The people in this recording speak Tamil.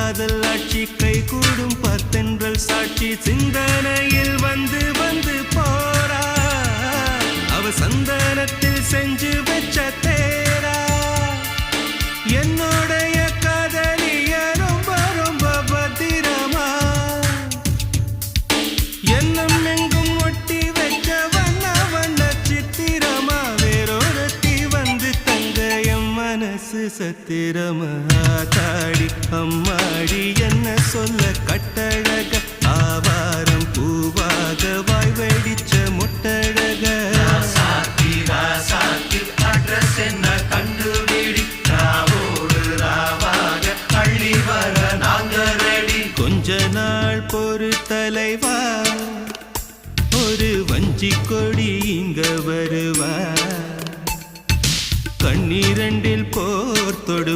காதல் ஆட்சி கை கூடும் பத்தென்றல் சாட்சி சிந்தனையில் வந்து வந்து போரா அவ சந்தனத்தில் செஞ்சு வச்ச தேரா என்னோடைய காதலிய ரொம்ப ரொம்ப பத்திரமா என்னும் எங்கும் ஒட்டி வச்ச வண்ண வண்ண சித்திரமா வேறொருத்தி வந்து தங்க என் மனசு சத்திரமா தாடி அம்மாடி என்ன சொல்ல கட்டழக ஆவாரம் பூவாக வாய் வெடிச்ச முட்டழக அட்ரஸ் என்ன கண்டுபிடி ராவோடு ராவாக அள்ளி வர நாங்க ரெடி கொஞ்ச நாள் பொறு தலைவா ஒரு வஞ்சி கொடி இங்க வருவா கண்ணீரண்டில் போர் தொடு